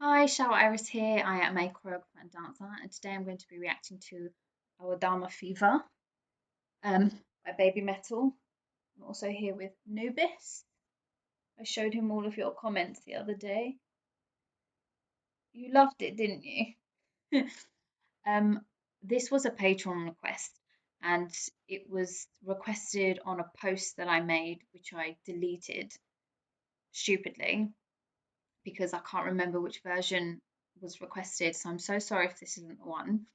Hi, xiaouiris here. I am a choreographer and dancer, and today I'm going to be reacting to AWADAMA Fever um, by BABYMETAL. I'm also here with Nubis. I showed him all of your comments the other day. You loved it, didn't you? um, this was a Patreon request, and it was requested on a post that I made, which I deleted stupidly because I can't remember which version was requested. So I'm so sorry if this isn't the one.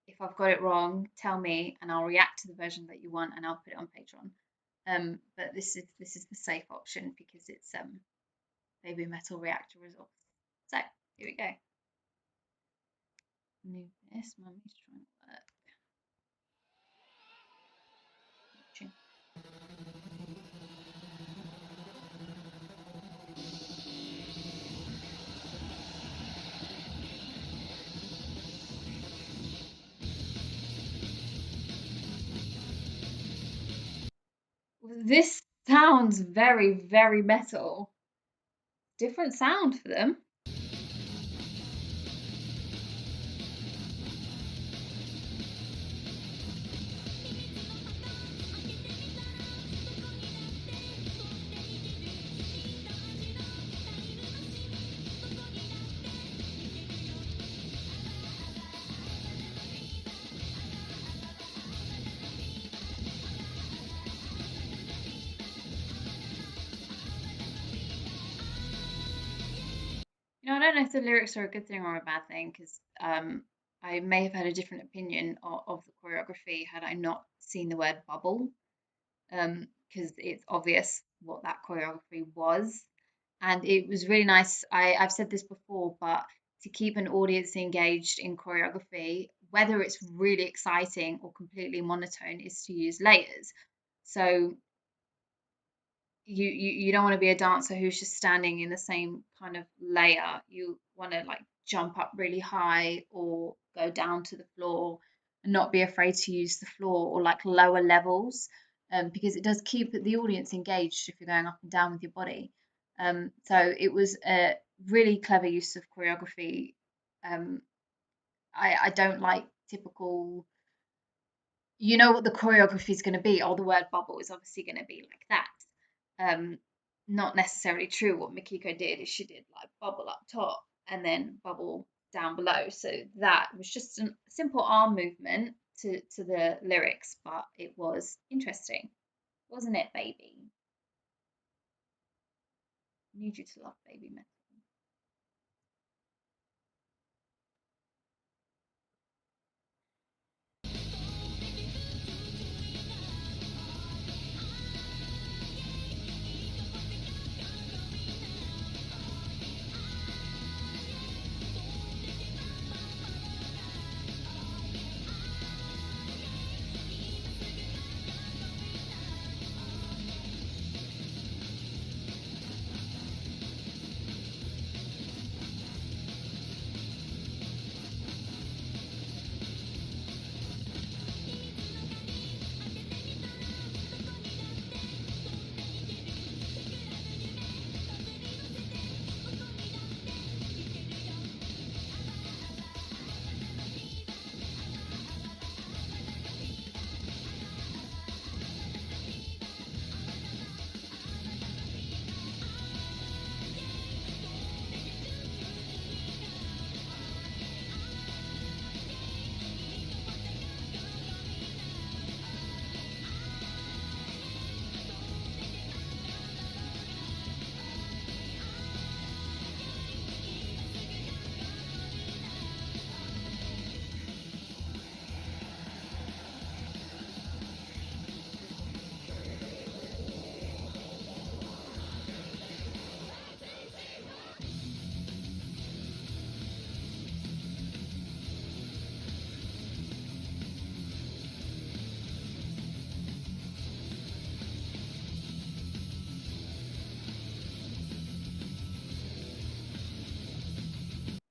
If I've got it wrong, tell me and I'll react to the version that you want and I'll put it on Patreon. But this is the safe option because it's BABYMETAL reactor results. So here we go. Newbness, mummy's trying to work. This sounds very, very metal. Different sound for them. I don't know if the lyrics are a good thing or a bad thing because I may have had a different opinion of the choreography had I not seen the word bubble. Because it's obvious what that choreography was. And it was really nice. I've said this before, but to keep an audience engaged in choreography, whether it's really exciting or completely monotone, is to use layers. So you don't want to be a dancer who's just standing in the same kind of layer. You want to like jump up really high or go down to the floor and not be afraid to use the floor or like lower levels, because it does keep the audience engaged if you're going up and down with your body. So it was a really clever use of choreography. um, I don't like typical, you know what the choreography is going to be. Oh, the word bubble is obviously going to be like that. Um, Not necessarily true. What Mikiko did is she did like bubble up top and then bubble down below. So that was just a simple arm movement to the lyrics, but it was interesting, wasn't it, baby? Need you to love BABYMETAL.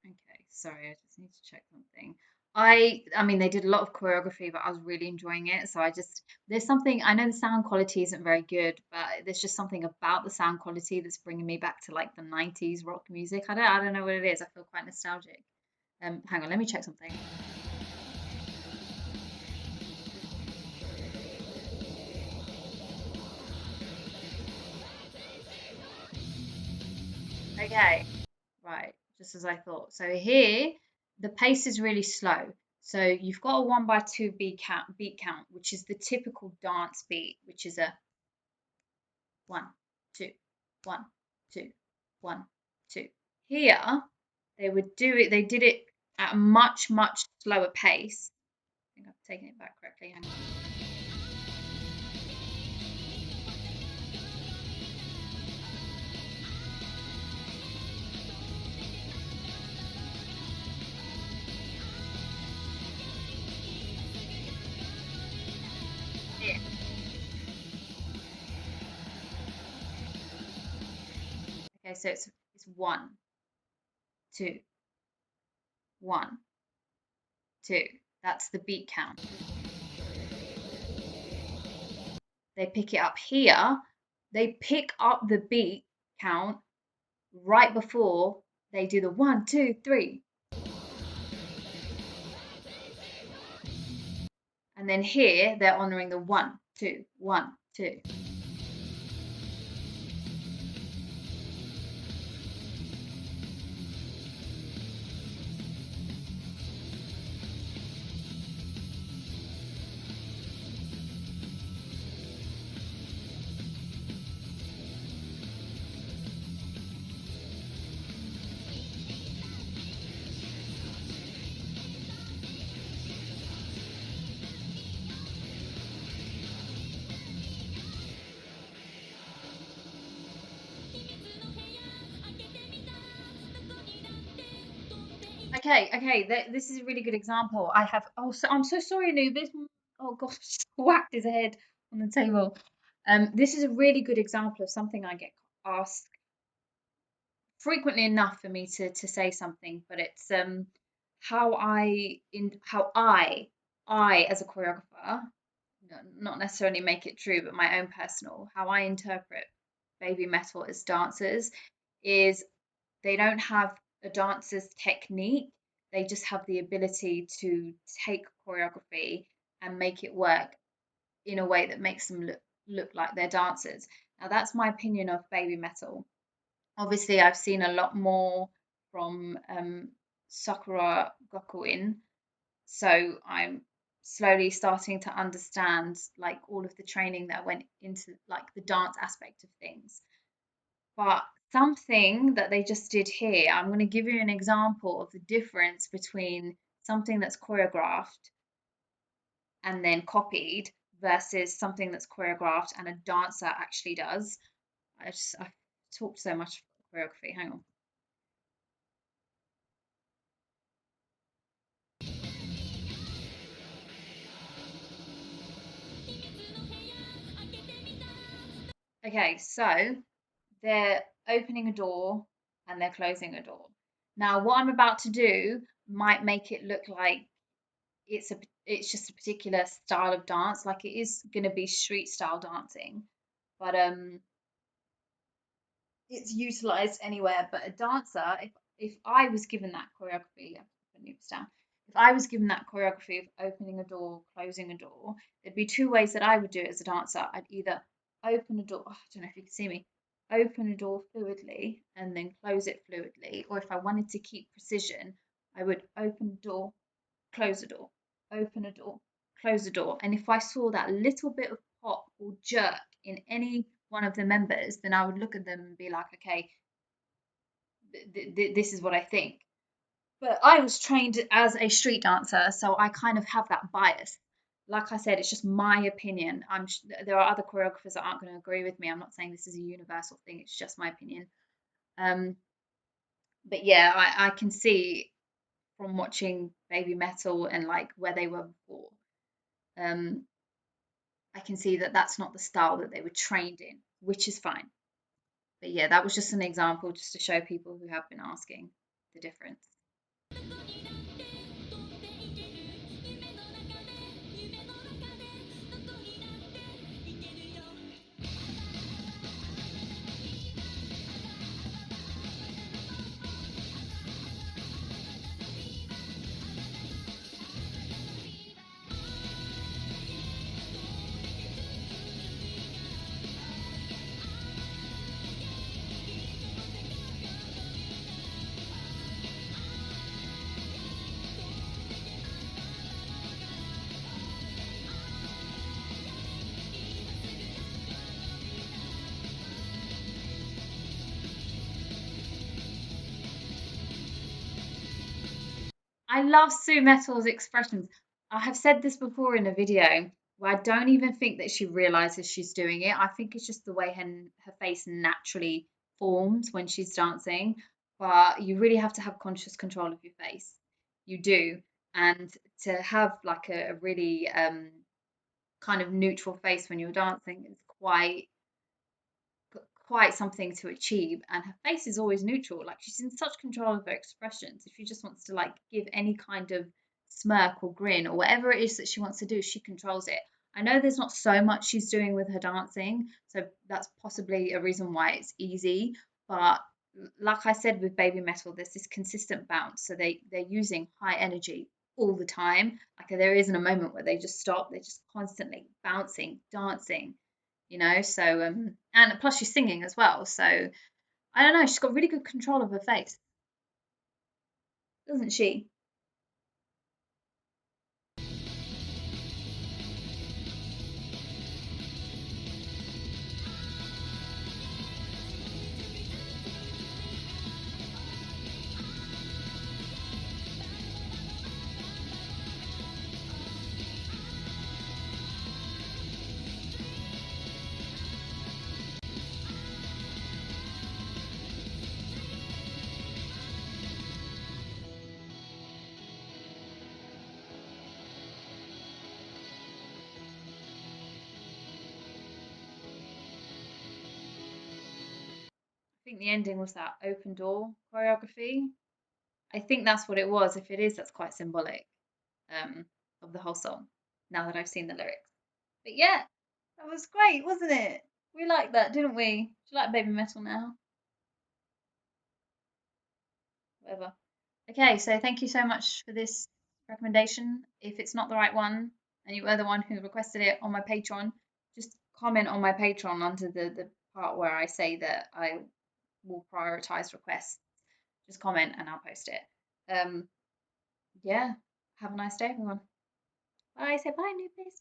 Okay, sorry, I just need to check something. I mean, they did a lot of choreography, but I was really enjoying it. So there's something, I know the sound quality isn't very good, but there's just something about the sound quality that's bringing me back to like the 90s rock music. I don't know what it is. I feel quite nostalgic. Hang on, let me check something. Okay, right, just as I thought. So here, the pace is really slow. So you've got a 1 by 2 beat count, which is the typical dance beat, which is a 1, 2, 1, 2, 1, 2. Here, they did it at a much, much slower pace. I think I've taken it back correctly. Hang on. Here. Okay, so it's 1, 2, 1, 2. That's the beat count. They pick it up here. They pick up the beat count right before they do the 1, 2, 3. And then here they're honoring the 1, 2, 1, 2. Okay. This is a really good example. I have. Oh, so I'm so sorry, Anubis. Oh gosh, whacked his head on the table. This is a really good example of something I get asked frequently enough for me to say something, but it's how I as a choreographer, not necessarily make it true, but my own personal how I interpret baby metal as dancers is they don't have a dancer's technique. They just have the ability to take choreography and make it work in a way that makes them look like they're dancers. Now, that's my opinion of baby metal. Obviously, I've seen a lot more from Sakura Gokuin, so I'm slowly starting to understand like all of the training that went into like the dance aspect of things. But something that they just did here, I'm going to give you an example of the difference between something that's choreographed and then copied versus something that's choreographed and a dancer actually does. I've talked so much about choreography. Hang on. Okay, so they're opening a door and they're closing a door. Now, what I'm about to do might make it look like it's just a particular style of dance, like it is going to be street style dancing, but it's utilized anywhere. But a dancer, if I was given that choreography, if I was given that choreography of opening a door, closing a door, there'd be two ways that I would do it as a dancer. I'd either open a door, I don't know if you can see me, open a door fluidly and then close it fluidly, or if I wanted to keep precision, I would open a door, close a door, open a door, close a door. And if I saw that little bit of pop or jerk in any one of the members, then I would look at them and be like, okay, this is what I think. But I was trained as a street dancer, so I kind of have that bias. Like I said, it's just my opinion. There are other choreographers that aren't going to agree with me. I'm not saying this is a universal thing. It's just my opinion. Um, but yeah, I can see from watching Baby Metal and like where they were before. Um, I can see that that's not the style that they were trained in, which is fine. But yeah, that was just an example just to show people who have been asking the difference. I love Sue Metal's expressions. I have said this before in a video where I don't even think that she realizes she's doing it. I think it's just the way her face naturally forms when she's dancing. But you really have to have conscious control of your face. You do. And to have like a really kind of neutral face when you're dancing is quite something to achieve, and her face is always neutral. Like, she's in such control of her expressions. If she just wants to like give any kind of smirk or grin or whatever it is that she wants to do, she controls it. I know there's not so much she's doing with her dancing, so that's possibly a reason why it's easy. But like I said with Baby Metal, there's this consistent bounce, so they're using high energy all the time. Like, there isn't a moment where they just stop. They're just constantly bouncing, dancing, so and plus she's singing as well, so I don't know, she's got really good control of her face, doesn't she? I think the ending was that open door choreography. I think that's what it was. If it is, that's quite symbolic um of the whole song, now that I've seen the lyrics. But yeah, that was great, wasn't it? We liked that, didn't we? Do you like Baby Metal now? Whatever. Okay, so thank you so much for this recommendation. If it's not the right one and you were the one who requested it on my Patreon, just comment on my Patreon under the part where I say that I will prioritize requests. Just comment and I'll post it. Yeah, have a nice day, everyone. Bye. Say bye, new face.